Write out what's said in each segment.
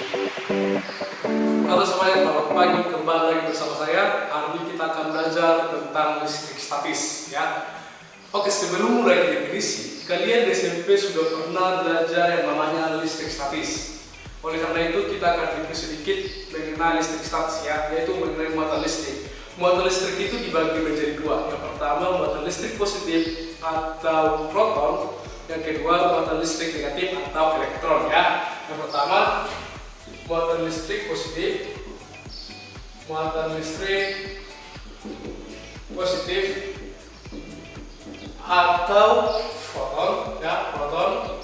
Halo semuanya, selamat pagi. Kembali lagi bersama saya. Hari ini kita akan belajar tentang listrik statis, ya. Oke, sebelum mulai definisi, kalian di SMP sudah pernah belajar yang namanya listrik statis. Oleh karena itu, kita akan review sedikit mengenai listrik statis, ya, yaitu mengenai muatan listrik. Muatan listrik itu dibagi menjadi dua. Yang pertama, muatan listrik positif atau proton. Yang kedua, muatan listrik negatif atau elektron, ya. Yang pertama, muatan listrik positif, muatan listrik positif atau proton, ya, proton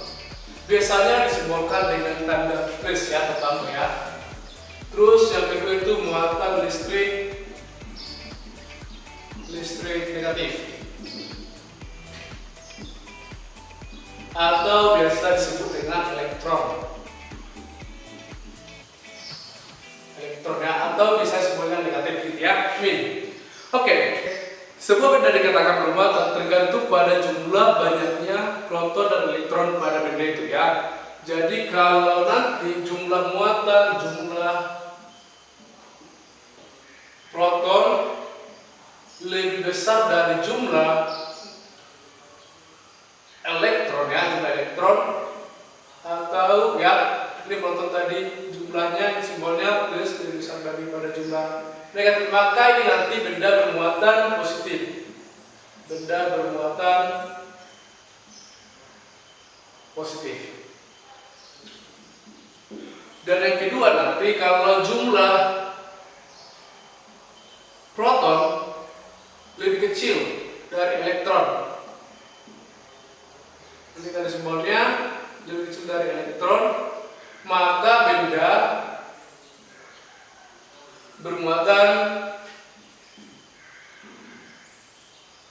biasanya disimbolkan dengan tanda plus, ya, pertama, ya. Terus yang kedua itu muatan listrik negatif atau biasa disebut dengan elektron. Atau bisa sebutkan negatif gitu, ya. Oke. Sebuah benda dikatakan bermuatan tergantung pada jumlah banyaknya proton dan elektron pada benda itu, ya. Jadi kalau nanti jumlah muatan, jumlah proton lebih besar dari jumlah elektron, ya, jumlah elektron atau, ya, ini proton tadi jumlahnya simbolnya plus lebih besar daripada jumlah negatif, maka ini nanti benda bermuatan positif. Benda bermuatan positif. Dan yang kedua nanti kalau jumlah proton lebih kecil dari elektron. Ini tadi simbolnya lebih kecil dari elektron, maka benda bermuatan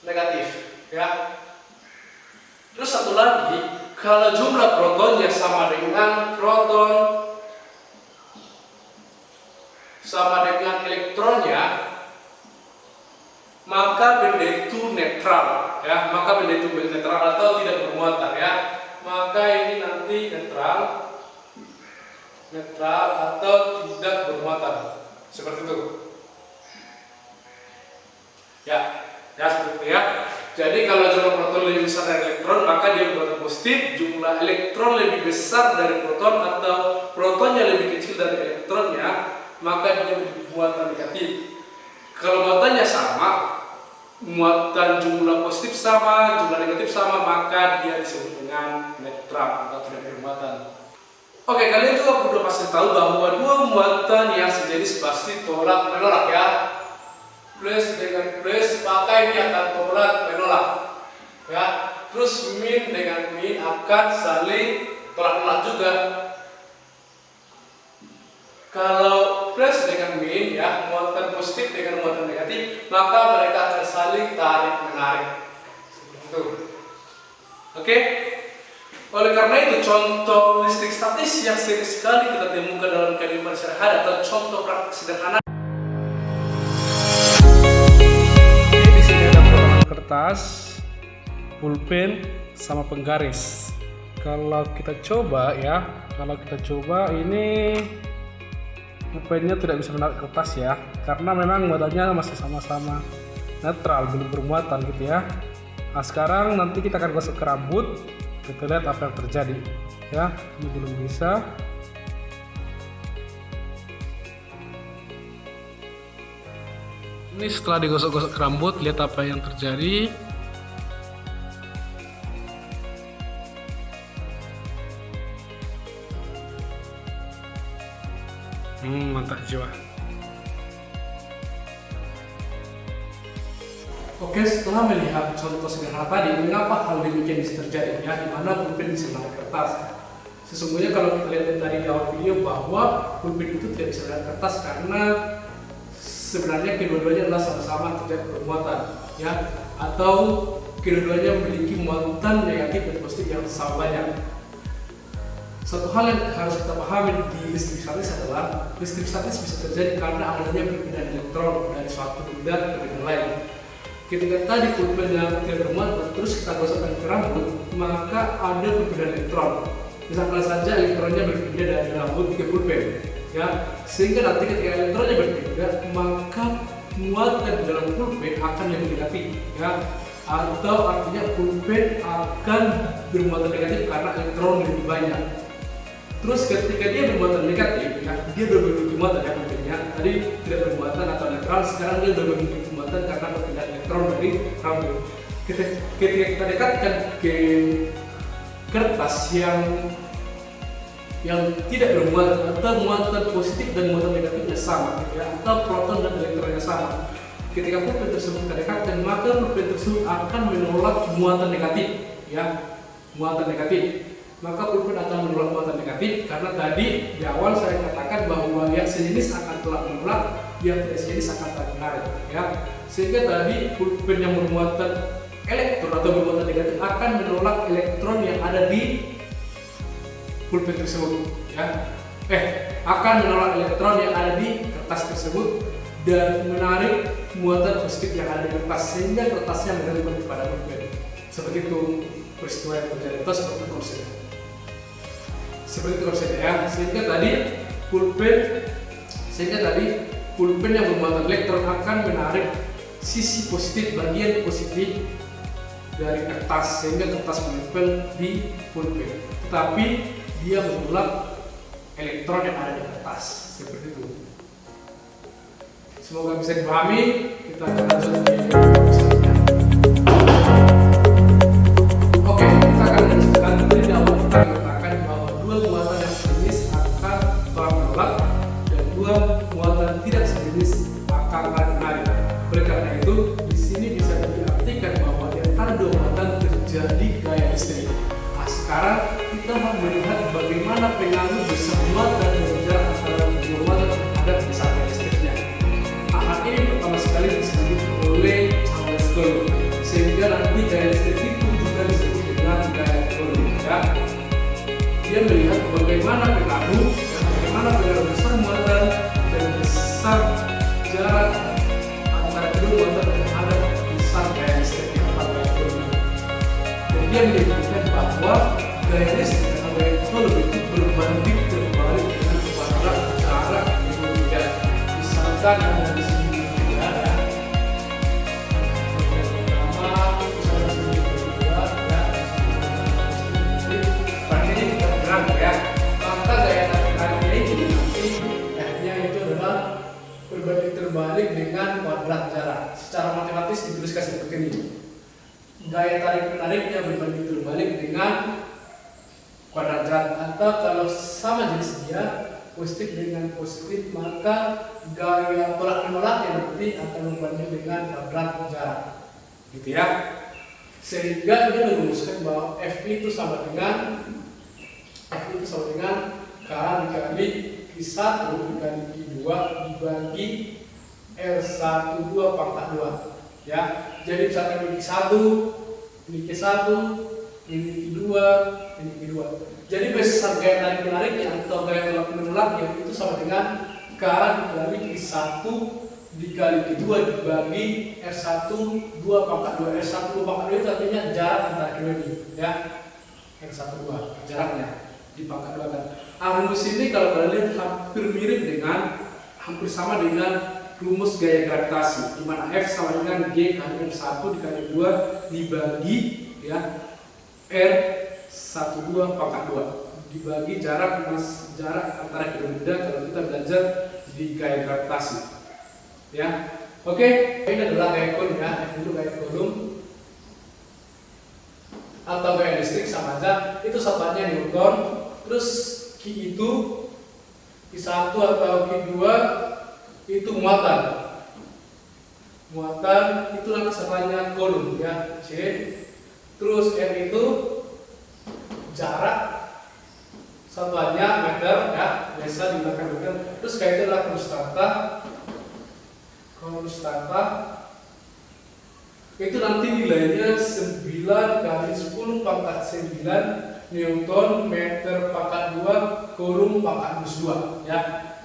negatif, ya. Terus satu lagi, kalau jumlah protonnya sama dengan elektronnya, maka benda itu netral, ya. Maka benda itu netral atau tidak bermuatan, ya. Maka ini nanti netral atau tidak bermuatan, seperti itu, ya, seperti itu, ya. Jadi kalau jumlah proton lebih besar dari elektron, maka dia bermuatan positif. Jumlah elektron lebih besar dari proton atau protonnya lebih kecil dari elektronnya, maka dia bermuatan negatif. Kalau muatannya sama, muatan jumlah positif sama, jumlah negatif sama, maka dia disebut dengan netral atau tidak bermuatan. Oke, kalian juga udah pasti tahu bahwa dua muatan yang sejenis pasti tolak menolak, ya. Plus dengan plus, maka ini akan tolak menolak, ya. Terus min dengan min akan saling tolak menolak juga. Kalau plus dengan min, ya, muatan positif dengan muatan negatif, maka mereka akan saling tarik menarik, seperti itu. Oke. Oleh karena itu, contoh listrik statis yang sering sekali kita temukan dalam kehidupan sehari-hari atau contoh praktik sederhana. Di sini ada potongan kertas, pulpen, sama penggaris. Kalau kita coba, ya, ini pulpennya tidak bisa menarik kertas, ya, karena memang muatannya masih sama-sama netral, belum bermuatan gitu, ya. Nah, sekarang nanti kita akan gosok ke rambut. Kita lihat apa yang terjadi, ya. Ini belum bisa. Ini setelah digosok-gosok ke rambut, lihat apa yang terjadi. Mantap jiwa. Oke, setelah melihat contoh sederhana tadi, mengapa hal demikian bisa terjadi, ya, di mana pulpen bisa menarik kertas? Sesungguhnya kalau kita lihat tadi di awal video bahwa pulpen itu tidak bisa menarik kertas karena sebenarnya kedua-duanya adalah sama-sama tidak bermuatan, ya, atau kedua-duanya memiliki muatan negatif dan positif yang sama banyak. Satu hal yang harus kita pahami di listrik statis adalah listrik statis bisa terjadi karena adanya perpindahan elektron dari suatu benda ke benda lain. Ketika tadi pulpen yang tidak bermuatan terus kita gosokkan ke rambut, maka ada perpindahan elektron. misalkan saja elektronnya berpindah dari rambut ke pulpen, ya, sehingga nanti ketika elektronnya berpindah maka muatan dalam pulpen akan lebih negatif, ya, atau artinya pulpen akan bermuatan negatif karena elektron lebih banyak. Terus ketika dia bermuatan negatif, ya, dia udah memiliki muatan ya pulpennya. Tadi tidak bermuatan atau netral, sekarang dia udah memiliki muatan karena perpindahan elektron dari rambut. Ketika kita dekatkan ke kertas yang tidak bermuatan atau muatan positif dan muatan negatifnya sama, ya, atau proton dan elektronnya sama. Ketika pulpen tersebut kita dekatkan, maka pulpen tersebut akan menolak muatan negatif, ya, muatan negatif. Maka pulpen akan menolak muatan negatif karena tadi di awal saya katakan bahwa yang sejenis akan telah menolak, yang tidak sejenis akan telah menarik, ya. Sehingga tadi pulpen yang bermuatan elektron atau bermuatan negatif akan menolak elektron yang ada di pulpen tersebut, ya. Akan menolak elektron yang ada di kertas tersebut dan menarik muatan positif yang ada di kertas sehingga kertasnya menempel pada pulpen. Seperti itu peristiwa yang terjadi atau seperti konsep. Seperti itu konsepnya, ya. Sehingga tadi pulpen yang bermuatan elektron akan menarik sisi positif, bagian positif dari kertas sehingga kertas menempel di pulpen. Tetapi dia menolak elektron yang ada di kertas. Seperti itu. Semoga bisa dipahami. Kita akan lanjut di selanjutnya. Oke, kita akan lanjutkan. Tadi awal kita katakan bahwa dua muatan yang sejenis akan menolak dan dua muatan tidak sejenis akan menarik. Oleh karena itu, di sini bisa diartikan bahwa di antara dua muatan terjadi gaya listrik. Nah, sekarang kita mau melihat bagaimana pengaruh besar muatan dan jarak antara dua muatan terhadap besar gaya listriknya. Hal ini pertama sekali disebut oleh Charles Coulomb, sehingga nanti gaya listrik itu juga disebut dengan gaya Coulomb, ya. Dia melihat bagaimana pengaruh besar muatan dan besar jarak antara kedua muatan terhadap besar gaya listrik atau gaya Coulomb. Jadi dia menyebutkan bahwa gaya listrik atau gaya Coulomb itu berbanding terbalik dengan kuadrat jarak yang berbeda. Misalkan ada di sini ya, berarti ini kita berang, ya. Maka gaya tariknya ini nanti F-nya itu adalah berbanding terbalik dengan kuadrat jarak. Secara matematis dituliskan seperti ini. Gaya tarik menariknya berbanding terbalik dengan kuadrat jarak, atau kalau sama jenis dia positif dengan positif, maka gaya tolak menolaknya nanti akan berbanding dengan kuadrat jarak, gitu ya. Sehingga dia merumuskan bahwa F itu sama dengan K dikali Q1 dikali Q2 dibagi R12 pangkat 2, ya. Jadi misalkan ini Q1, ini Q1, ini Q2, ini Q2. Jadi besar gaya tarik menariknya atau gaya tolak menolaknya itu sama dengan K dikali Q1 dikali Q2 dibagi R1 2 pangkat 2. R1 2 pangkat 2 itu artinya jarak antara kedua ini, ya. R1 2 jaraknya di pangkat 2 kan. Rumus ini kalau kalian lihat hampir sama dengan rumus gaya gravitasi, di mana F sama dengan G kali R1 dikali 2 dibagi, ya, R12 pangkat 2 dibagi jarak antara kedua benda kalau kita belajar di gaya gravitasi, ya. Oke, ini adalah gaya Coulomb, ya. F itu gaya Coulomb atau gaya listrik sama aja, itu satuannya Newton. Terus Q itu Q1 atau Q2 itu muatan itu nanti satuannya Coulomb, ya, C. Terus R itu jarak, satuannya meter, ya, biasa digunakan meter. Terus kayak itu adalah konstanta itu nanti nilainya 9 kali 10 pangkat 9 Newton meter pangkat 2 Coulomb pangkat 2, ya.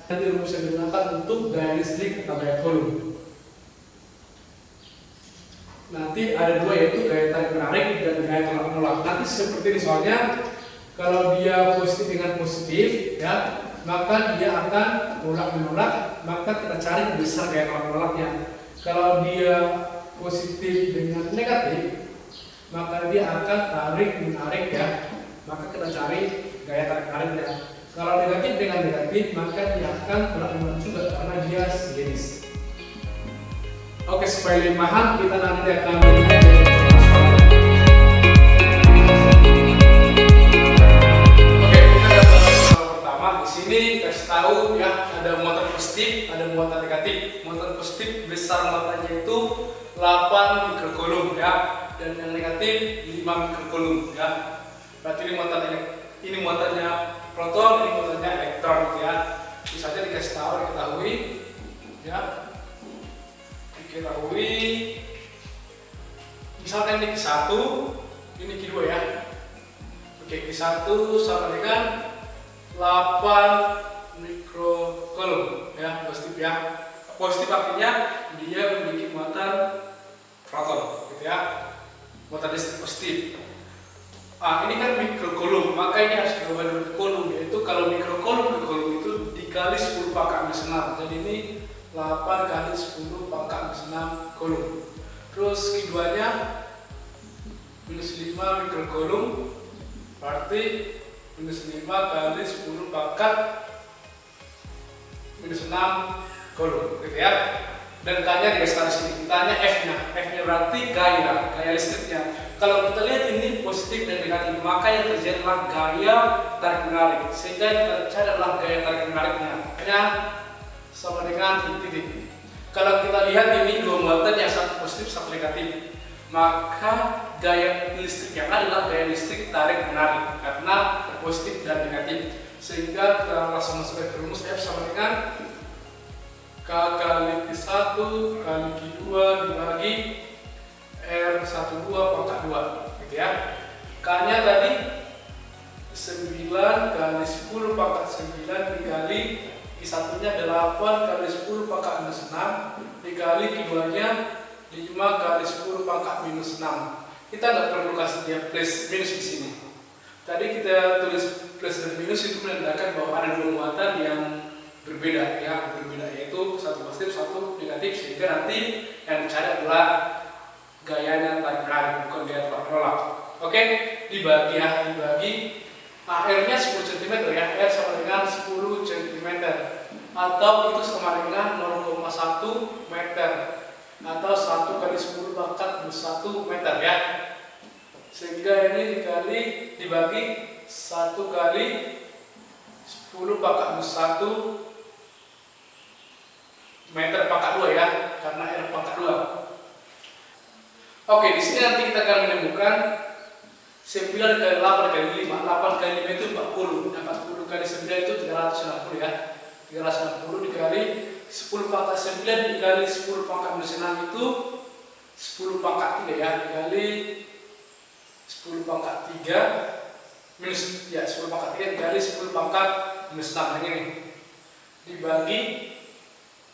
Nanti rumus yang digunakan untuk gaya listrik atau gaya Coulomb. Nanti ada dua, yaitu gaya tarik menarik dan gaya tolak menolak. Nanti seperti di soalnya Kalau dia positif dengan positif, ya, maka dia akan tolak menolak, maka kita cari besar gaya tolak menolaknya. Kalau dia positif dengan negatif, maka dia akan tarik menarik, ya, maka kita cari gaya tarik menariknya. Kalau negatif dengan negatif, maka dia akan tolak menolak juga karena dia sejenis. Oke, supaya lebih paham, kita nanti akan melihat ini kasih tahu, ya, ada muatan positif, ada muatan negatif. Muatan positif besar muatannya itu 8 mikrokulum, ya, dan yang negatif 5 mikrokulum, ya. Berarti ini muatannya proton, ini muatannya elektron, ya. Bisa saja dikasih tahu, diketahui, ya, diketahui. Misalkan ini Q1, ini Q2, ya. Oke, Q1 sama dengan 8 mikrokulum, ya, positif, ya. Positif artinya dia memiliki muatan proton, gitu, ya, muatan listrik positif. Ini kan mikrokulum, maka ini harus diubah dengan kulum, yaitu kalau mikrokulum ke kulum itu dikali 10 pangkat minus 6. Jadi ini 8 kali 10 pangkat minus 6 kulum. Terus keduanya minus 5 mikrokulum, berarti minus 5 kali 10 pangkat minus 6 kulum, gitu, ya. Dan K-nya dikasih di sini. Kita tanya F-nya. F-nya berarti gaya listriknya. Kalau kita lihat ini positif dan negatif, maka yang terjadi adalah gaya tarik menarik. Sehingga yang kita cari adalah gaya tarik menariknya. Hanya sama dengan titik. Kalau kita lihat ini dua muatan yang satu positif, satu negatif, maka gaya listrik yang adalah gaya listrik tarik menarik karena positif dan negatif. Sehingga kita langsung masuk ke rumus F sama dengan K kali Q1 kali Q2 dibagi R12 pangkat 2, gitu, ya. K-nya tadi 9 kali 10 pangkat 9 dikali Q1-nya 8 kali 10 pangkat minus 6 dikali Q2-nya 5 kali 10 pangkat minus 6. Kita nggak perlu kasih dia plus minus di sini. Tadi kita tulis plus dan minus itu menandakan bahwa ada dua muatan yang berbeda, ya, yaitu satu positif, satu negatif, sehingga nanti yang dicari adalah gayanya tarik menarik, bukan gaya tolak menolak. Oke, dibagi, ya, dibagi. R-nya 10 cm, ya, R sama dengan 10 cm atau itu sama dengan 0,1 meter atau 1 kali 10 pangkat minus 1 meter, ya. Sehingga ini dibagi 1 kali 10 pangkat minus 1 meter pangkat 2, ya, karena R pangkat 2. Oke, di sini nanti kita akan menemukan 9 kali 8 kali 5. 8 kali 5 itu 40. 40 kali 9 itu 360, ya. 360 dikali 10 pangkat 9 dikali 10 pangkat minus 6 itu 10 pangkat 3, ya, dikali 10 pangkat 3 minus, ya, 10 pangkat 3 dikali 10 pangkat minus 6 yang ini dibagi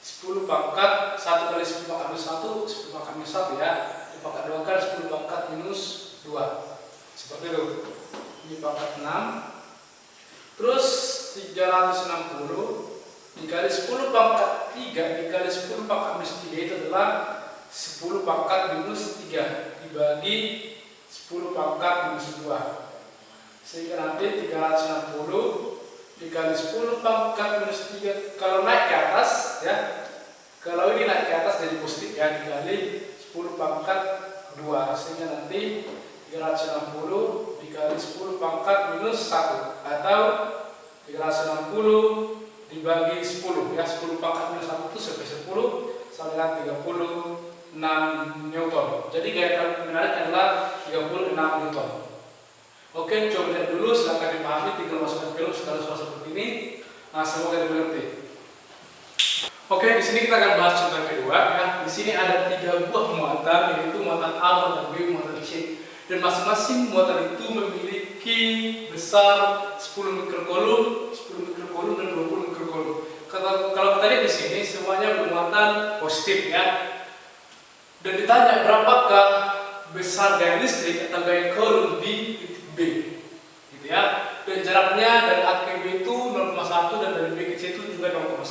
10 pangkat 1 kali 10 pangkat minus 1 10 pangkat minus 1, ya, di pangkat 2 kali 10 pangkat minus 2, seperti itu. Ini pangkat 6. Terus 360 dikali 10 pangkat 3 dikali 10 pangkat minus 3 itu adalah 10 pangkat minus 3 dibagi 10 pangkat minus 2, sehingga nanti 360 dikali 10 pangkat minus 3 kalau naik ke atas, ya, kalau ini naik ke atas jadi positif, ya, dikali 10 pangkat 2, sehingga nanti 360 dikali 10 pangkat minus 1 atau 360 dibagi 10, ya, 10 pangkat minus 1 itu sampai 10 sama dengan 36 Newton. Jadi gaya tarik menarik adalah 36 Newton. Oke, coba lihat dulu, silahkan dipahami, tinggal masukkan film segala sesuatu seperti ini. Nah, semoga dimengerti. Oke, di sini kita akan bahas contoh kedua, ya. Di sini ada 3 buah muatan, yaitu muatan A, muatan B, muatan C. Dan masing-masing muatan itu memiliki besar 10 mikrokulum, 10 mikrokulum dan 20 mikrokulum. Kalau kita lihat di sini semuanya bermuatan positif, ya. Dan ditanya berapakah besar gaya listrik atau gaya kulum di titik B, gitu, gitu ya. Dan jaraknya dari A ke B itu 0,1 dan dari B ke C itu juga 0,1.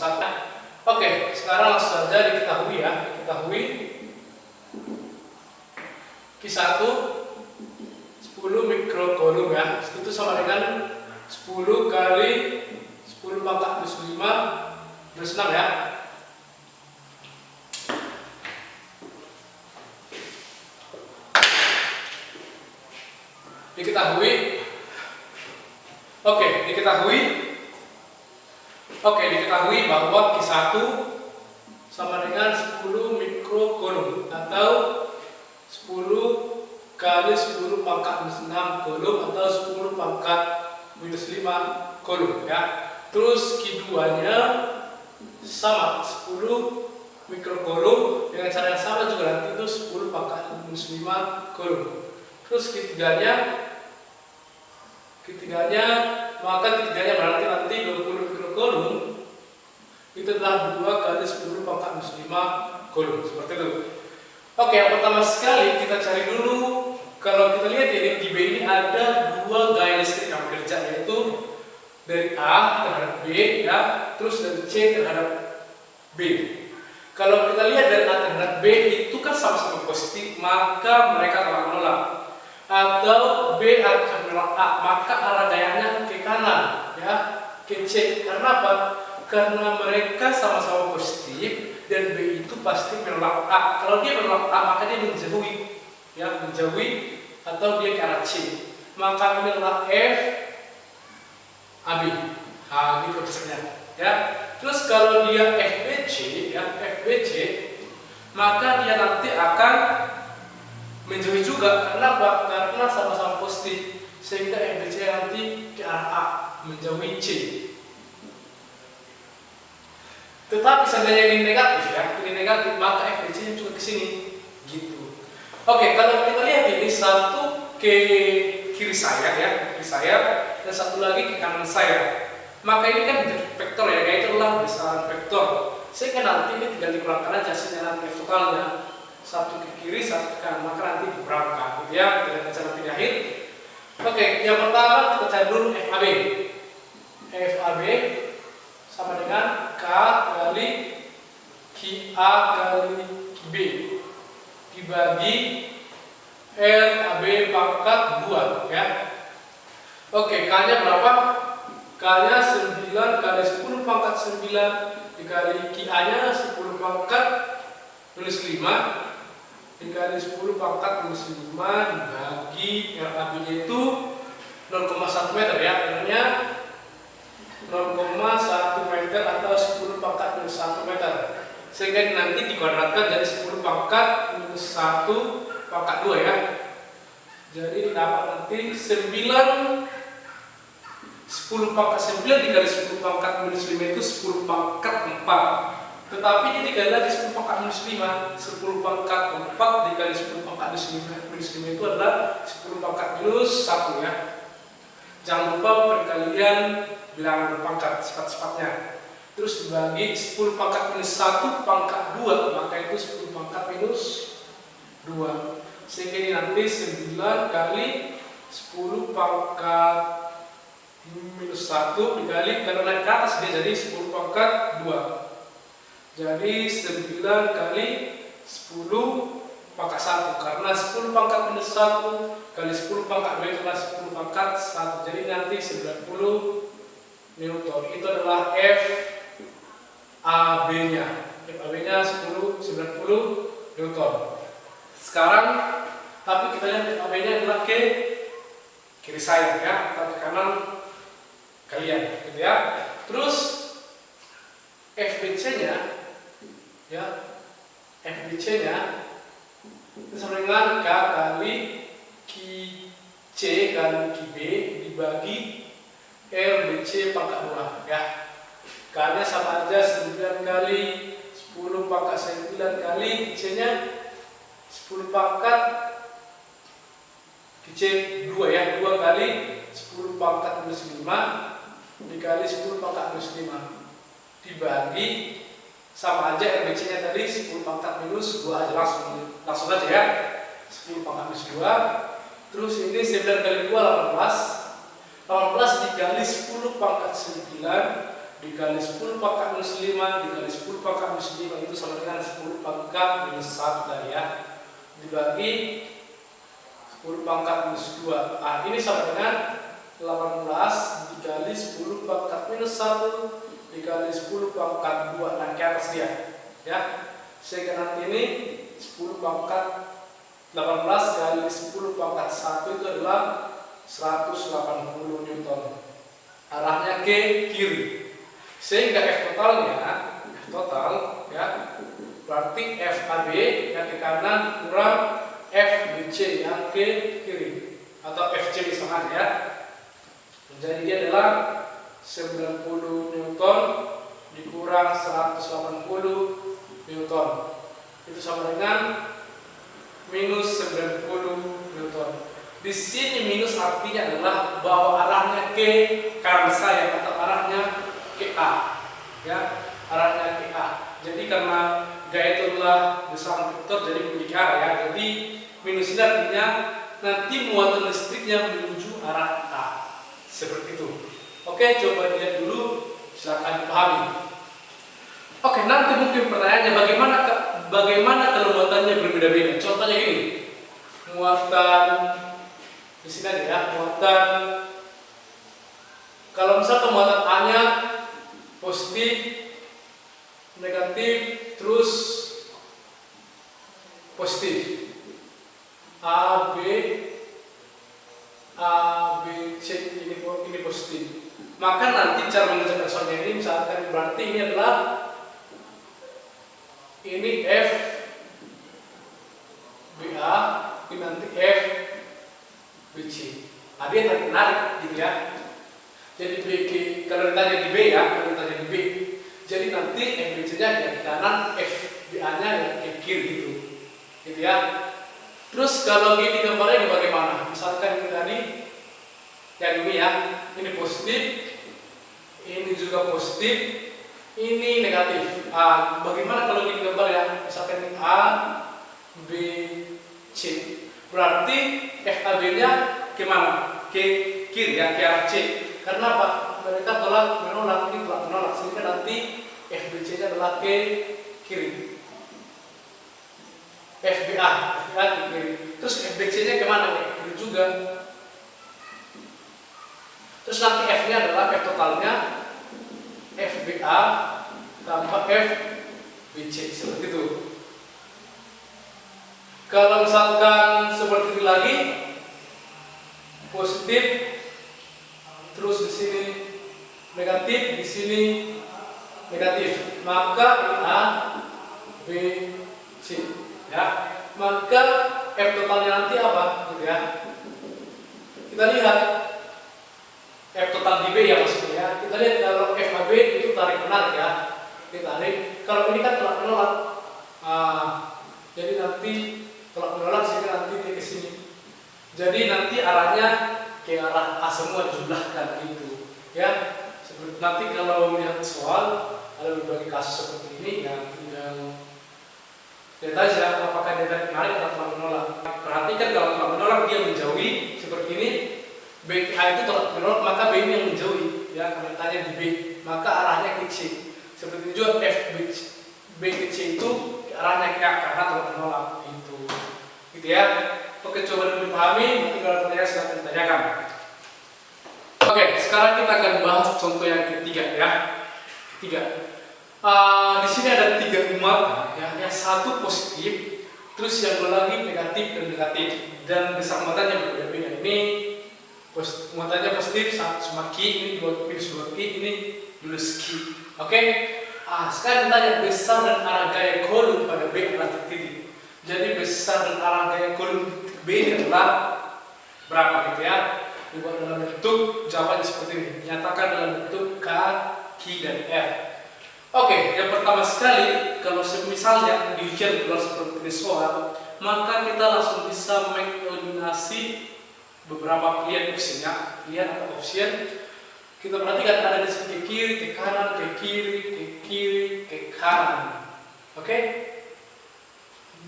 Oke, sekarang langsung saja diketahui ya, diketahui Q1 10 mikrocoulomb ya, itu sama dengan 10 kali 10 pangkat minus 5 minus 6 ya. Diketahui bahwa Q1 sama dengan 10 mikrocoulomb atau 10 kali 10 pangkat minus 6 coulomb atau 10 pangkat minus 5 coulomb ya. Terus Q2-nya sama 10 mikrocoulomb dengan cara yang sama juga nanti itu 10 pangkat minus 5 coulomb. Terus ketiganya berarti nanti 20 mikrocoulomb itu adalah 2 kali 10 pangkat minus 5 coulomb, seperti itu. Oke, yang pertama sekali kita cari dulu, kalau kita lihat ini di B ini ada 2 gaya listrik yang bekerja, yaitu dari A terhadap B ya, terus dari C terhadap B. Kalau kita lihat dari A terhadap B itu kan sama-sama positif, maka mereka akan menolak. Atau B akan menolak A, maka arah gayanya ke kanan ya, ke C. Karena apa? Karena mereka sama-sama positif dan B itu pasti menolak A. Kalau dia menolak A, maka dia menjauhi ya, menjauhi atau dia ke arah C. Maka ini adalah F AB. Nah, gitu prosesnya ya. Terus kalau dia FBC ya, FBC, maka dia nanti akan menjauhi juga. Karena apa? Karena sama-sama positif, sehingga FBC nanti ke arah A, menjauhi C. Tetapi seandainya ini negatif ya, ini negatif, maka FBC juga ke sini gitu. Oke, kalau kita lihat ini satu ke kiri saya ya, ke kiri saya, dan satu lagi ke kanan saya. Maka ini kan vektor ya, yaitu adalah besaran vektor. Sehingga nanti ini tinggal dikurangkan aja sinyal F totalnya, satu ke kiri, satu ke kanan, maka nanti dikurangkan gitu ya. Kita lihat nanti di akhir. Oke, yang pertama kita cari dulu FAB. FAB sama dengan K kali QA kali QB dibagi RAB pangkat 2 ya. Oke, K-nya berapa? K-nya 9 kali 10 pangkat 9 dikali QA-nya 10 pangkat minus 5 dikali 10 pangkat minus 5 dibagi RAB-nya itu 0,1 meter ya. R-nya 0,1 meter atau 10 pangkat minus 1 meter, sehingga nanti dikuadratkan jadi 10 pangkat minus 1 pangkat 2 ya. Jadi dapat nanti 10 pangkat 9 dikali 10 pangkat minus 5 itu 10 pangkat 4. Tetapi ini dikali lagi 10 pangkat minus 5, 10 pangkat 4 dikali 10 pangkat minus 5 itu adalah 10 pangkat minus 1 ya. Jangan lupa perkalian bilangan berpangkat sifat-sifatnya. Terus dibagi 10 pangkat minus 1 pangkat 2, maka itu 10 pangkat minus 2. Sehingga ini nanti 9 kali 10 pangkat minus 1 dikali, karena naik ke atas dia jadi 10 pangkat 2. Jadi 9 kali 10 pangkat 1, karena 10 pangkat minus 1 kali 10 pangkat 2 itu adalah 10 pangkat 1. Jadi nanti 90 Newton. Itu adalah F AB-nya. F AB-nya 90 Newton. Sekarang tapi kita lihat F AB-nya adalah ke kiri saya ya, atau ke kanan kalian gitu ya. Terus FBC-nya ya, FBC-nya itu sama dengan K kali QC kali QB dibagi RBC pangkat 2 ya. K-nya sama aja 9 kali 10 pangkat 9 kali QC-nya 10 pangkat QC 2 ya, 2 kali 10 pangkat minus 5 dikali 10 pangkat minus 5 dibagi sama aja RBC-nya tadi 10 pangkat minus 2 aja, langsung aja ya, 10 pangkat minus 2. Terus ini 9 kali 2 18 18 dikali 10 pangkat 9 dikali 10 pangkat minus 5 dikali 10 pangkat minus 5 itu sama dengan 10 pangkat minus 1 tadi ya. Dibagi 10 pangkat minus 2. Nah, ini sama dengan 18 dikali 10 pangkat minus 1 dikali 10 pangkat 2. Nah, ke atas dia. Ya. Sehingga nanti ini 10 pangkat 18 kali 10 pangkat 1 itu adalah 180 Newton. Arahnya ke kiri. Sehingga F total ya, berarti FAB yang ke kanan kurang FBC yang ke kiri atau FC misalkan ya. Jadi dia adalah 90 Newton dikurang 180 Newton. Itu sama dengan minus 90 Newton. Di sini minus artinya adalah bahwa arahnya ke kanan saya atau arahnya ke A. Ya, arahnya ke A. Jadi karena gaya itu adalah besaran vektor jadi memiliki arah ya. Jadi minus ini artinya nanti muatan listriknya menuju arah A. Seperti itu. Oke, coba lihat dulu, silakan dipahami. Oke, nanti mungkin pertanyaannya bagaimana kalau muatannya berbeda-beda? Contohnya gini, muatan di sini aja ya, muatan kalau misalkan muatan A-nya positif, negatif, terus positif, A, B, C ini positif. Maka nanti cara mengerjakan soalnya ini misalkan berarti ini adalah ini F BA, ini nanti F BC. Nah, dia tarik gitu ya. Jadi BG kalau ditanya di B ya, kalau ditanya di B. Jadi nanti FBC-nya ya di kanan, FBA-nya ya ke kiri gitu. Gitu ya. Terus kalau gini gambarnya bagaimana? Misalkan ini tadi yang ini ya, ini positif, ini juga positif, ini negatif. Bagaimana kalau gini gambar ya? Misalkan ini A, B, C. Berarti FAB-nya kemana? Ke kiri ya, ke arah C. Karena apa? Mereka menolak, ini telah menolak. Sehingga nanti FBC-nya adalah ke kiri. FBA ke kiri. Terus FBC-nya kemana? Ke kiri juga. Terus nanti F-nya adalah F totalnya FBA tambah FBC seperti itu. Kalau misalkan seperti ini lagi positif, terus di sini negatif, di sini negatif, maka ini A, B, C, ya. Maka F totalnya nanti apa, gitu ya? Kita lihat. F total di B ya maksudnya ya. Kita lihat kalau FAB itu tarik menarik ya. Kita tarik. Kalau ini kan tolak menolak. Jadi nanti tolak menolak sehingga nanti dia ke sini. Jadi nanti arahnya ke arah A semua jumlahkan gitu. Ya. Nanti kalau melihat soal ada berbagai kasus seperti ini yang tinggal lihat aja apakah dia tarik menarik atau tolak menolak. Perhatikan kalau tolak menolak dia menjauhi seperti ini. B A itu tolak menolak, maka B ini yang menjauhi ya. Kalau ditanya di B, maka arahnya ke C. Seperti itu juga F B ke C itu arahnya ke A karena tolak menolak itu. Gitu ya. Oke, coba dulu dipahami, nanti kalau pertanyaan silahkan ditanyakan. Oke, sekarang kita akan bahas contoh yang ketiga ya. Ketiga. Di sini ada 3 muatan ya. Yang satu positif, terus yang dua lagi negatif dan negatif, dan besar muatannya berbeda-beda. Ini muatannya positif sama Q, ini minus 2 Q, ini minus Q. Oke? Sekarang ditanya besar dan arah gaya kolom pada B adalah titik. Jadi besar dan arah gaya kolom B adalah berapa gitu ya? Dibuat dalam bentuk jawabannya seperti ini. Nyatakan dalam bentuk K, Q, dan R. Oke, yang pertama sekali kalau misalnya diujian keluar seperti ini soal, maka kita langsung bisa mengeliminasi beberapa pilihan opsinya, pilihan atau option. Kita perhatikan ada di sini ke kiri, ke kanan, ke kiri, ke kiri, ke kanan. Oke?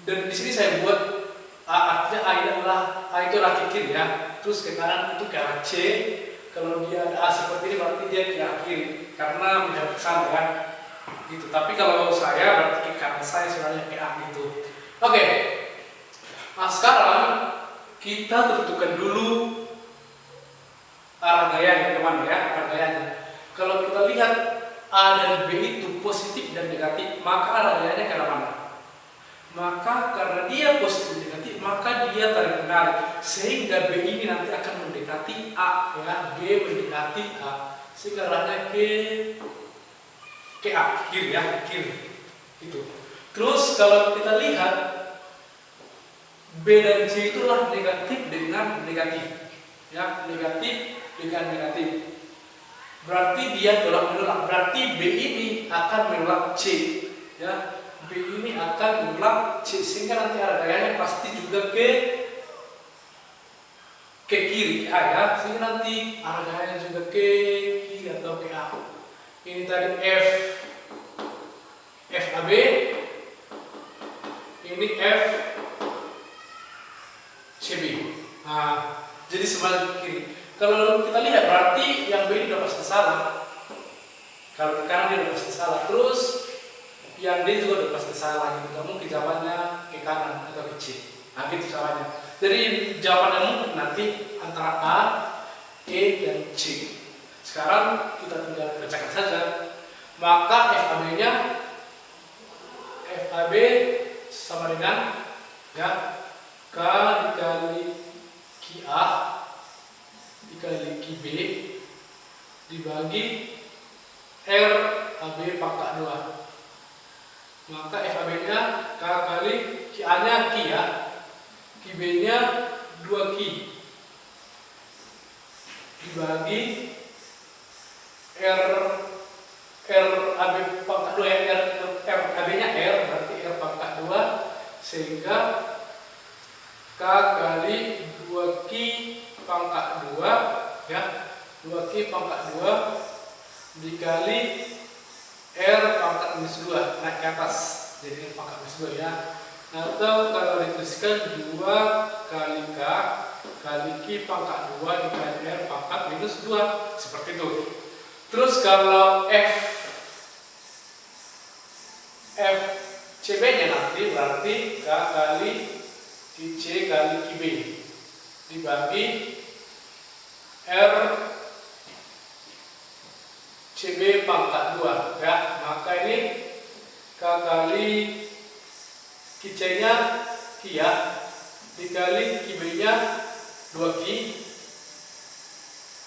Dan di sini saya buat artinya A itu adalah ke kiri ya. Terus ke kanan itu ke arah C, Kalau dia ada A seperti ini berarti dia ke arah kiri karena menghadap ke sana ya. Gitu. Tapi kalau saya berarti ke kanan saya sebenarnya ke A gitu. Oke. Nah, sekarang kita tentukan dulu arah gayanya kemana ya, arah gayanya. Kalau kita lihat A dan B itu positif dan negatif, maka arah gayanya ke arah mana? Maka karena dia positif negatif, maka dia tarik menarik sehingga B ini nanti akan mendekati A ya, B mendekati A sehingga arahnya ke A, kiri ya, kiri itu. Terus kalau kita lihat B dan C itulah negatif dengan negatif ya, negatif dengan negatif, berarti dia tolak menolak, berarti B ini akan menolak C ya, B ini akan menolak C sehingga nanti arah gayanya pasti juga ke kiri A ya, sehingga nanti arah gayanya juga ke kiri atau ke A. Ini tadi FAB, ini FCB. Nah, jadi sebelah kiri. Kalau kita lihat berarti yang B ini udah pasti salah. Kalau ke kanan dia udah pasti salah. Terus yang D juga udah pasti salah gitu. Gak mungkin jawabannya ke kanan atau ke C. Nah gitu jawabannya. Jadi jawabannya mungkin nanti antara A, E, dan C. Sekarang kita tinggal kerjakan saja. Maka FAB sama dengan ya K dikali QA dikali QB dibagi RAB pangkat 2. Maka FAB-nya K kali QA-nya Q ya, QB-nya 2Q dibagi RAB pangkat 2 ya, RAB-nya R berarti R pangkat 2 sehingga K kali 2Q pangkat 2 ya, 2Q pangkat 2 dikali R pangkat minus 2 naik ke atas jadi R pangkat minus 2 ya, atau kalau dituliskan 2 kali K kali Q pangkat 2 dikali R pangkat minus 2 seperti itu. Terus kalau FCB-nya nanti berarti K kali QC kali QB dibagi R CB pangkat 2 ya, maka ini K kali QC-nya Q ya dikali QB-nya 2Q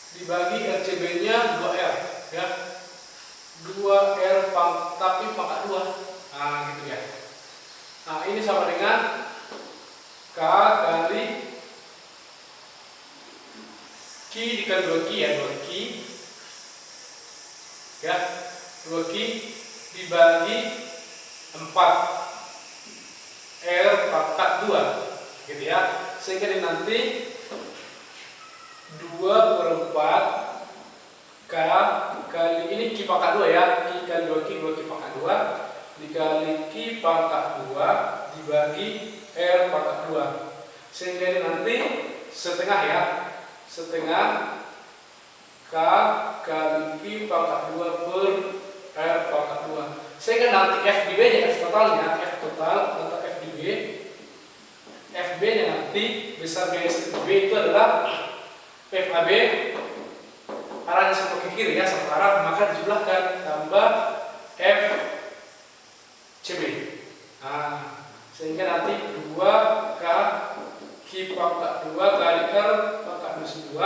dibagi RCB-nya 2R ya, 2R tapi pangkat 2. Nah gitu ya. Nah ini sama dengan K kali Q dikali 2Q ya, 2Q ya, 2Q dibagi 4 R pangkat 2 gitu ya, sehingga ini nanti 2/4 K kali ini Q pangkat 2 ya, Q kali 2Q, 2Q pangkat 2 dikali Q pangkat 2 dibagi R pangkat 2 sehingga ini nanti setengah ya, setengah K kali Q pangkat 2 per R pangkat 2 sehingga nanti FDB nya, F totalnya, F total atau FDB, FB nya nanti besar garis B itu adalah FAB arahnya sama ke kiri ya, satu arah, maka dijumlahkan tambah FCB. Nah, sehingga nanti 2K Q pangkat 2 kali R pangkat minus 2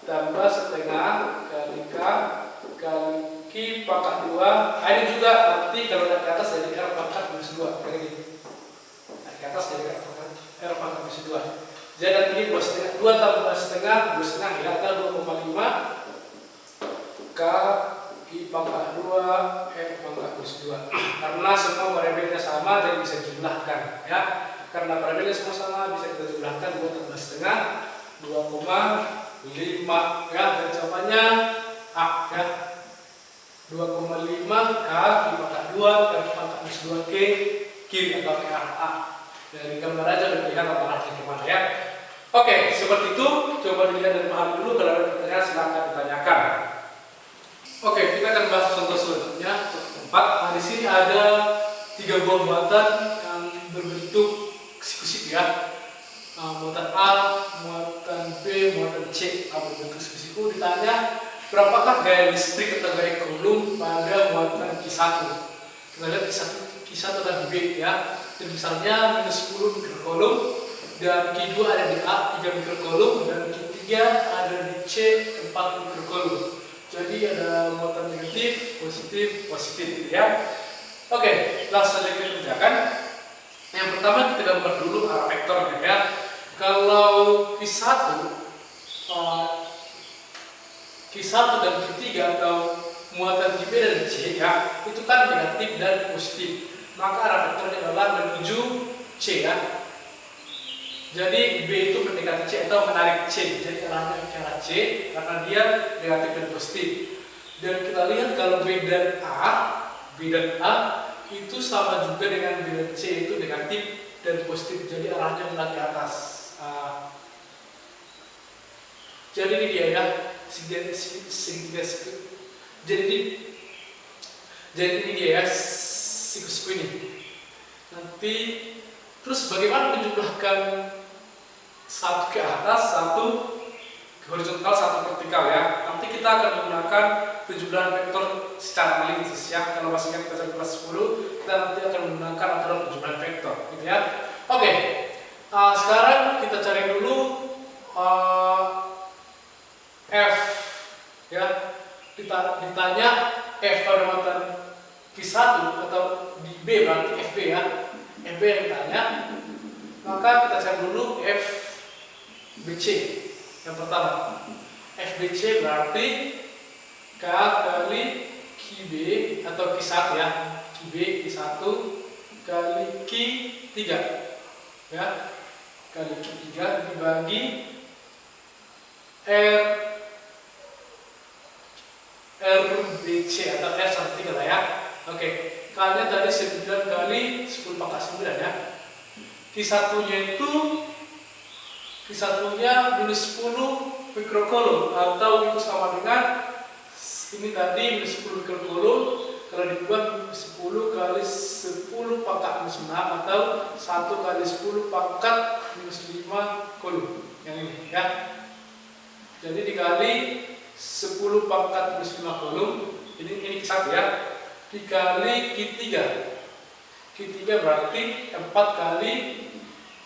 tambah setengah kali K kali Q pangkat 2. Nah, ini juga nanti kalau naik ke atas jadi R pangkat minus 2 kayak gini. Naik ke atas jadi R pangkat minus 2. Jadi nanti 2 tambah setengah, 2 setengah ya, atau 2,5 K Q pangkat 2 R pangkat minus 2. Karena semua variabelnya sama jadi bisa dijumlahkan ya. Karena variabelnya semua sama bisa kita jumlahkan 2 tambah setengah 2,5 ya, dan jawabannya A ya. 2,5 K Q pangkat 2 R pangkat minus 2 ke kiri atau ke arah A. Dari gambar aja udah terlihat arahnya kemana ya. Oke, seperti itu. Coba dilihat dari paham dulu. Kalau ada pertanyaan silahkan ditanyakan. Oke, kita akan bahas contoh selanjutnya. Contoh 4. Nah, di sini ada 3 buah muatan yang berbentuk siku-siku ya. Muatan A, muatan B, muatan C berbentuk siku-siku. Ditanya berapakah gaya listrik atau gaya Coulomb pada muatan Q1. Kita lihat Q1 adalah di B ya. Dan misalnya minus 10 mikrocoulomb, dan Q2 ada di A 3 mikrocoulomb, dan Q3 ada di C 4 mikrocoulomb. Jadi ada muatan negatif, positif, positif ya. Oke, langsung saja kita kerjakan. Yang pertama kita gambar dulu arah vektornya ya. Kalau Q1 dan Q3 atau muatan Q B dan C ya, itu kan negatif dan positif. Maka arah vektornya adalah menuju C ya. Jadi B itu mendekati C atau menarik C. Jadi arahnya ke arah C karena dia negatif dan positif. Dan kita lihat kalau B dan A itu sama juga dengan B dan C, itu negatif dan positif. Jadi arahnya ke atas. Jadi ini dia ya. Jadi ini dia ya, siku-siku ini. Nanti terus bagaimana menjumlahkan satu ke atas, satu ke horizontal, satu vertikal ya. Nanti kita akan menggunakan penjumlahan vektor secara analitis ya. Kalau masih ingat pada kelas 10, kita nanti akan menggunakan aturan penjumlahan vektor gitu ya. Oke. Sekarang kita cari dulu F ya. Ditanya F pada muatan Q1 atau di B berarti FB ya. FB yang ditanya, maka kita cari dulu FBC yang pertama. FBC berarti K kali QB atau Q1 ya. QB Q1 kali Q3 ya, kali Q3 dibagi RBC atau R1 lah ya. Oke, kalinya tadi 9 kali 10 pangkat 9 ya. Q1-nya minus 10 mikrocoulomb atau itu sama dengan ini tadi minus 10 mikrocoulomb. Kalau dibuat 10 kali 10 pangkat minus 6 atau 1 kali 10 pangkat minus 5 coulomb yang ini ya. Jadi dikali 10 pangkat minus 5 coulomb, ini Q1 ya, dikali Q3. Q3 berarti 4 kali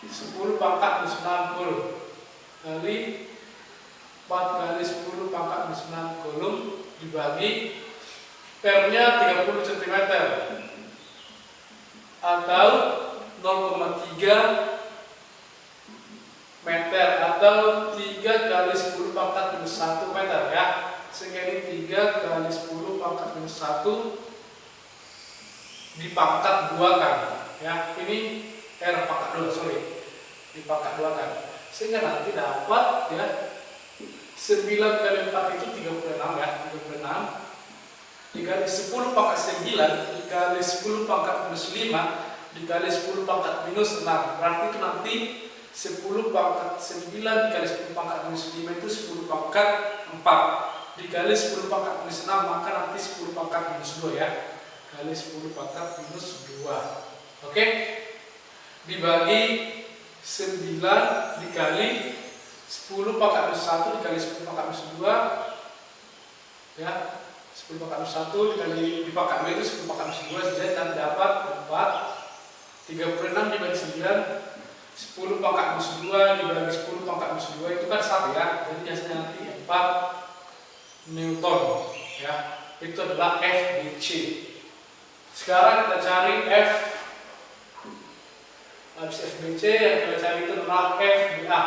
10 pangkat minus 6 coulomb kali 4 kali 10 pangkat minus 6 coulomb dibagi R-nya 30 cm atau 0,3 meter atau 3 kali 10 pangkat minus 1 meter ya. Sehingga ini 3 kali 10 pangkat minus 1 dipangkat 2 kan ya. Ini R pangkat 2, sorry, dipangkat 2 kan. Sehingga nanti dapat ya 9 kali 4 itu 36 ya, 36 dikali 10 pangkat 9 dikali 10 pangkat minus 5 dikali 10 pangkat minus 6. Berarti itu nanti 10 pangkat 9 dikali 10 pangkat minus 5 itu 10 pangkat 4 dikali 10 pangkat minus 6, maka nanti 10 pangkat minus 2 ya, kali 10 pangkat minus 2. Oke, dibagi 9 dikali 10 pangkat minus 1 dikali 10 pangkat minus 2 ya, 10 pangkat minus 1 dikali dipangkat 2 itu 10 pangkat minus 2 saja, dan dapat 4. 36 dibagi 9, 10 pangkat minus 2 dibagi 10 pangkat minus 2 itu kan 1 ya. Jadi hasilnya nanti 4 Newton ya. Itu adalah FBC. Sekarang kita cari F. Habis FBC yang kita cari itu adalah FBA.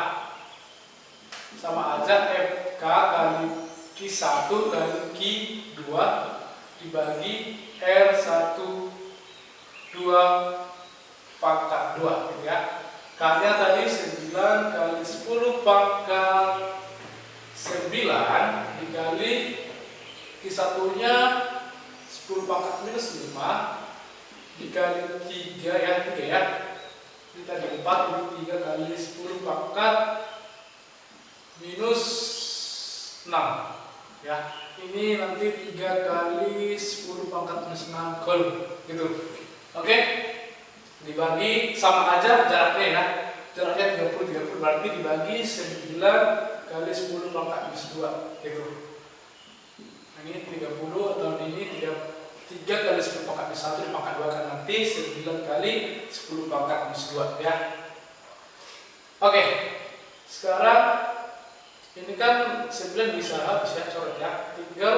Sama aja FK kali Q1 kali Q2 dibagi R1 2 pangkat 2 gitu ya. K-nya tadi 9 kali 10 pangkat 9 dikali Q1-nya 10 pangkat minus 5 dikali 3 ya, 3 ya. Ini tadi 4, ini 3 kali 10 pangkat minus 6 ya. Ini nanti 3 kali 10 pangkat minus 6 coulomb gitu. Oke, dibagi sama aja jaraknya ya, jaraknya 30 berarti dibagi 9 kali 10 pangkat minus 2 gitu. Nah, ini 30 atau ini 3 kali 10 pangkat minus 1 dipangkat 2 kan nanti 9 kali 10 pangkat minus 2 ya. Oke, sekarang ini kan 9 bisa habis ya, coret ya. Tinggal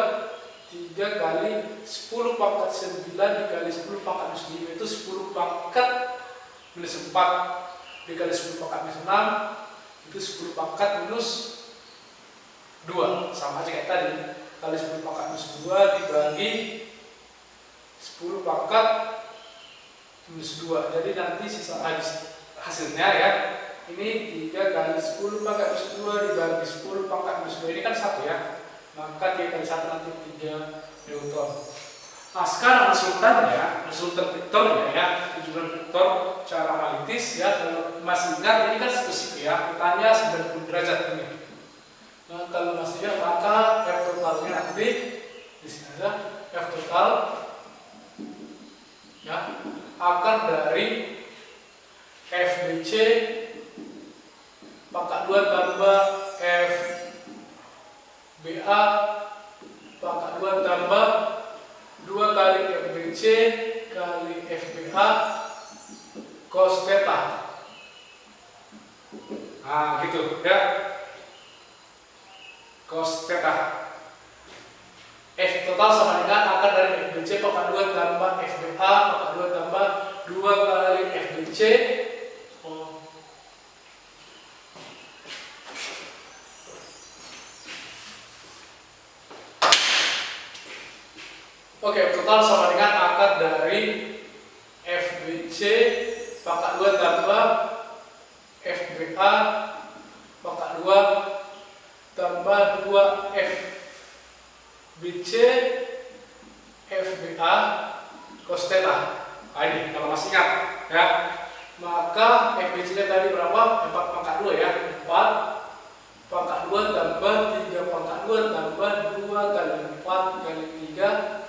3 kali 10 pangkat 9 dikali 10 pangkat minus 5 itu 10 pangkat minus 4 dikali 10 pangkat minus 6 itu 10 pangkat minus 2. Sama aja kayak tadi, kali 10 pangkat minus 2 dibagi 10 pangkat minus 2. Jadi nanti sisa hasilnya ya, ini 3 kali 10 pangkat minus 2 dibagi 10 pangkat minus 2, ini kan 1 ya, maka 3 kali 1 nanti 3 Newton. Nah sekarang resultan vektornya ya, tujuan vektor cara analitis ya. Kalau masih ingat ini kan spesifik ya, kitanya 90 derajat ini. Nah kalau masih ingat maka F totalnya nanti di sini ada F total ya, akar dari FBC pangkat 2 tambah FBA pangkat 2 tambah 2 kali FBC kali FBA cos theta. Nah gitu ya, cos theta. F total sama dengan akar dari FBC pangkat 2 tambah FBA pangkat 2 tambah 2 kali FBC Oke, total sama dengan akar dari FBC pangkat 2 tambah FBA pangkat 2 tambah 2 FBC FBA cos theta. Nah, ini kalau masih ingat ya. Maka FBC nya tadi berapa? 4 pangkat 2 ya. 4 pangkat 2 tambah 3 pangkat 2 tambah 2 kali 4 kali 3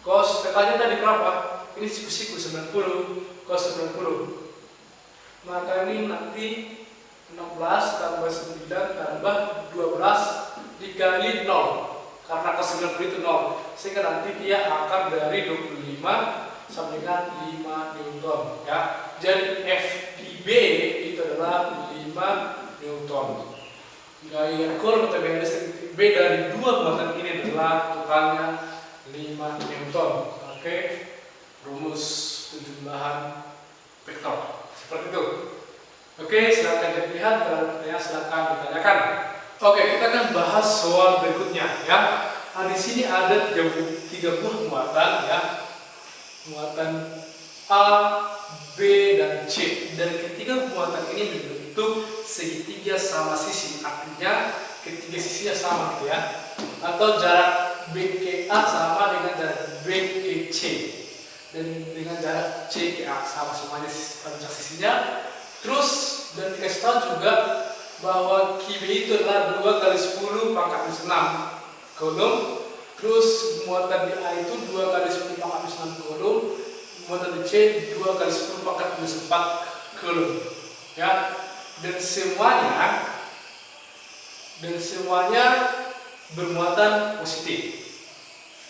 cos theta-nya tadi berapa? Ini siku 90 cos 90. Maka ini nanti 16 tambah 9 tambah 12 dikali 0. Karena cos 90 itu 0. Sehingga nanti dia akar dari 25 sama dengan 5 Newton ya. Jadi F di B itu adalah 5 Newton. Gaya Coulomb atau gaya listrik B dari dua muatan ini adalah totalnya 5 Newton. Oke, rumus penjumlahan vektor seperti itu. Oke, silakan dilihat, kalau ada pertanyaan silakan ditanyakan. Oke, kita akan bahas soal berikutnya ya. Nah, di sini ada 3 buah muatan ya. Muatan A, B, dan C. Dan ketiga muatan ini membentuk segitiga sama sisi. Artinya ketiga sisinya sama gitu ya. Atau jarak B ke A sama dengan jarak B ke C, dan dengan jarak C ke A sama semuanya panjang sisinya. Terus dan dikasih tahu juga bahwa QB itu adalah 2 kali 10 pangkat minus 6 coulomb. Terus muatan di A itu 2 kali 10 pangkat minus 6 coulomb. Muatan di C 2 kali 10 pangkat minus 4 coulomb ya. Dan semuanya bermuatan positif.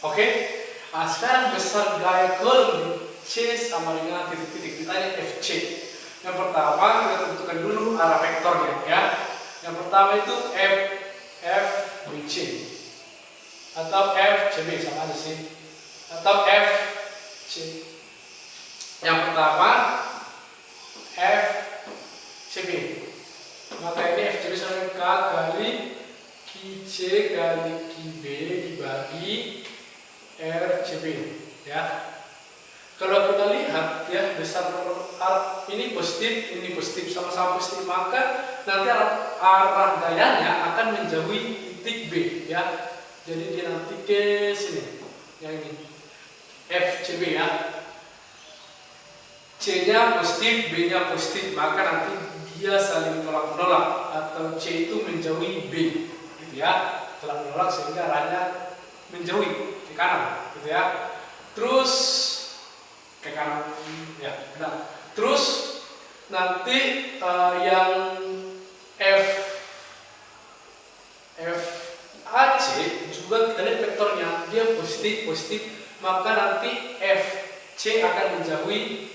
Oke? Nah, sekarang besar gaya Coulomb C sama dengan titik-titik, ditanya FC. Yang pertama kita tentukan dulu arah vektornya ya. Yang pertama itu FBC atau FCB sama aja sih, atau FC. Yang pertama FCB, maka ini FCB sama K kali QC kali QB dibagi RCB ya. Kalau kita lihat ya, besar ini positif sama-sama positif, maka nanti arah gayanya akan menjauhi titik B ya. Jadi dia nanti ke sini, yang ini FCB ya. C-nya positif, B-nya positif, maka nanti dia saling tolak-menolak atau C itu menjauhi B, gitu ya. Tolak-menolak sehingga arahnya menjauhi ke kanan, gitu ya. Terus ke kanan, ya. Nah, terus nanti yang FAC juga kita lihat vektornya, dia positif, maka nanti FC akan menjauhi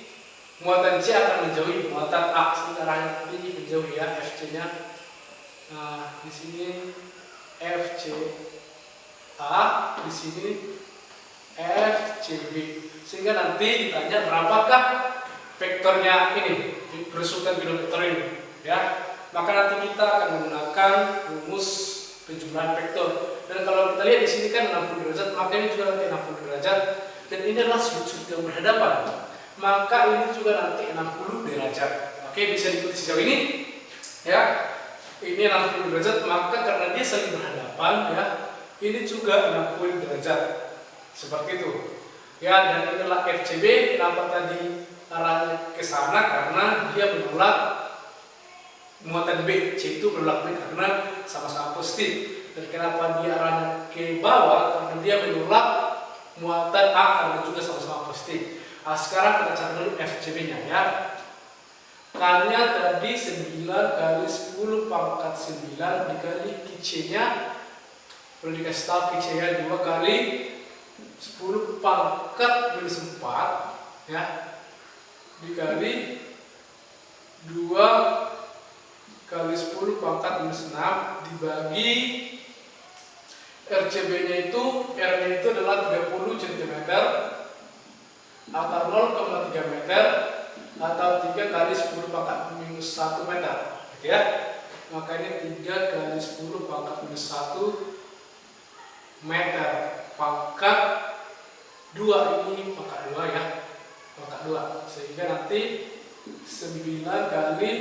muatan C akan menjauhi muatan A, sehingga arahnya ini menjauhi ya FC-nya. Nah, di sini FC A, di sini FCB, sehingga nanti ditanya berapakah vektornya ini, resultan kedua vektor ini, ya. Maka nanti kita akan menggunakan rumus penjumlahan vektor. Dan kalau kita lihat di sini kan 60 derajat, maka ini juga nanti 60 derajat. Dan ini adalah sudut yang berhadapan, maka ini juga nanti 60 derajat. Oke, bisa diikuti sejauh ini, ya. Ini 60 derajat, maka karena dia saling berhadapan, ya, ini juga 60 derajat. Seperti itu. Ya, dan inilah FCB. Kenapa tadi arahnya ke sana? Karena dia menolak muatan B. C itu menolak B karena sama-sama positif. Dan kenapa dia arahnya ke bawah? Karena dia menolak muatan A karena juga sama-sama positif. Nah, sekarang kita cari dulu FCB-nya, ya. K-nya tadi 9 kali 10 pangkat 9 dikali QC-nya, perlu dikasih tahu QC-nya 2 kali 10 pangkat minus 4, ya, dikali 2 kali 10 pangkat minus 6 dibagi RCB-nya itu, R-nya itu adalah 30 cm atau 0,3 meter atau 3 kali 10 pangkat minus 1 meter, gitu ya. Maka ini 3 kali 10 pangkat minus 1 meter pangkat 2, ini pangkat 2 ya, pangkat 2, sehingga nanti 9 kali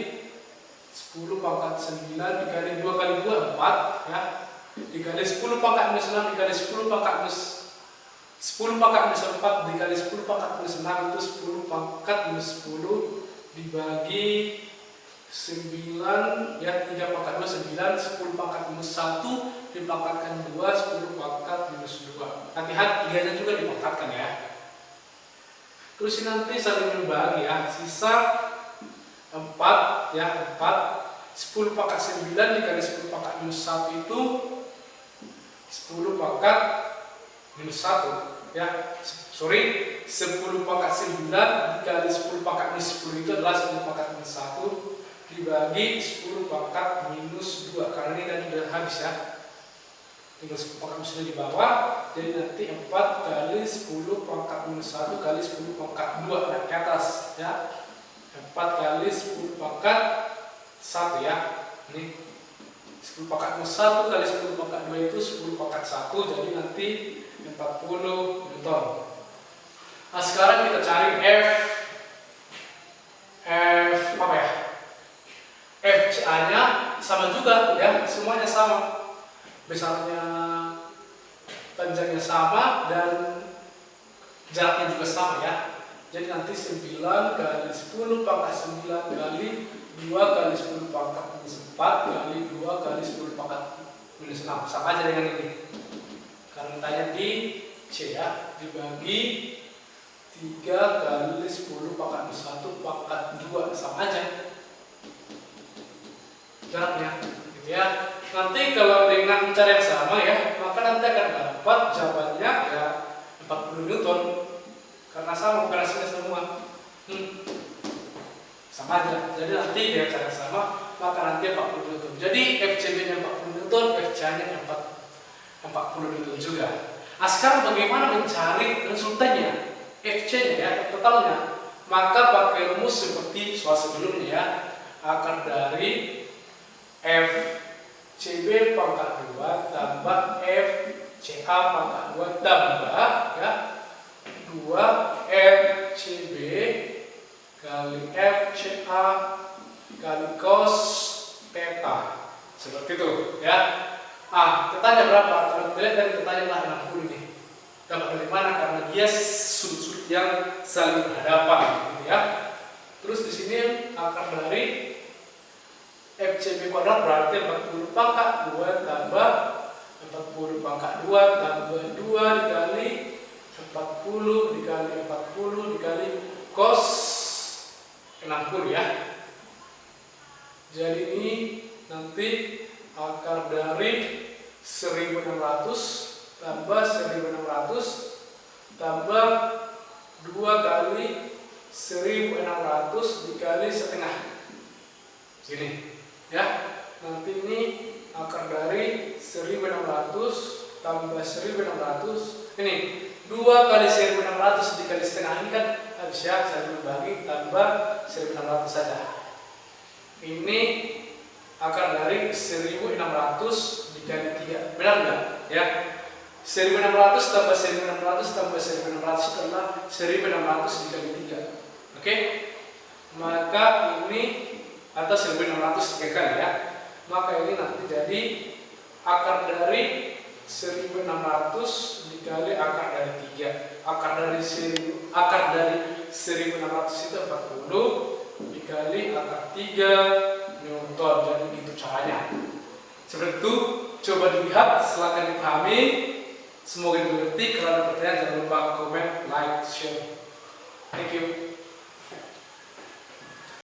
10 pangkat 9 dikali 2 kali 2 4, ya, dikali 10 pangkat minus 6 dikali 10 pangkat minus 10 pangkat minus 4 dikali 10 pangkat minus 6 itu 10 pangkat minus 10 dibagi 9, ya, 3 pangkat 2 9, 10 pangkat minus 1 dipangkatkan 2, 10 pangkat minus 2. Hati-hati 3-nya juga dipangkatkan, ya. Terus ini nanti saling membagi, ya, sisa 4, ya, 4, 10 pangkat 9 dikali 10 pangkat minus 1 itu 10 pangkat minus 1, ya, sorry, 10 pangkat 9 dikali 10 pangkat minus 10 itu adalah 10 pangkat minus 1 dibagi 10 pangkat minus 2, karena ini tadi sudah habis, ya, tinggal 10 pangkat minus 2 di bawah, jadi nanti 4 kali 10 pangkat minus 1 kali 10 pangkat 2 naik ke atas, ya, 4 kali 10 pangkat 1, ya, ini 10 pangkat minus 1 kali 10 pangkat 2 itu 10 pangkat 1, jadi nanti 40 Newton. Nah, sekarang kita cari apa ya? FCA-nya sama juga, ya, semuanya sama. Besarnya, panjangnya sama, dan jaraknya juga sama, ya. Jadi nanti 9 kali 10 pangkat 9 kali 2 kali 10 pangkat minus 4 kali 2 kali 10 pangkat minus 6. Sama aja dengan ini. Karena tanya di C, ya, dibagi 3 kali 10 pangkat minus 1 pangkat 2. Sama aja jaraknya, gitu ya. Nanti kalau dengan cara yang sama, ya, maka nanti akan dapat jawabannya, ya, 40 Newton. Karena sama operasinya semua, sama aja. Jadi nanti dengan cara yang sama, maka nanti 40 Newton. Jadi FCB-nya 40 Newton, FCA-nya 40 Newton juga. Nah, sekarang bagaimana mencari resultannya, FC-nya, ya, totalnya? Maka pakai rumus seperti soal sebelumnya, ya, akar dari FCB pangkat 2 tambah FCA pangkat 2 tambah, ya, 2 FCB kali FCA kali cos theta, seperti itu, ya. Tetanya berapa? Kalau kita lihat dari tetanya lah 60 ini. Dapat dari mana? Karena dia sudut-sudut yang saling berhadapan, gitu, ya. Terus di sini akar dari FCB kuadrat berarti 40 pangkat 2 tambah 40 pangkat 2 tambah 2 dikali 40 dikali 40 dikali cos 60 ya. Jadi ini nanti akar dari 1600 tambah 1600 tambah 2 kali 1600 dikali setengah. Gini ya. Nanti ini akar dari 1600 tambah 1600. Ini 2 kali 1600 dikali setengah ini kan habis ya, saya berbagi tambah 1600 saja. Ini akar dari 1600 dikali 3. Benar enggak? Ya. 1600 tambah 1600 tambah 1600 adalah 1600 dikali 3. Oke? Maka ini atau 1600 tiga kali ya. Maka ini nanti jadi akar dari 1600 dikali akar dari 3. Akar dari 1600 itu 40 dikali akar 3 Newton. Jadi itu caranya. Seperti itu, coba dilihat, silakan dipahami. Semoga dimengerti. Kalau ada pertanyaan jangan lupa komen, like, share. Thank you.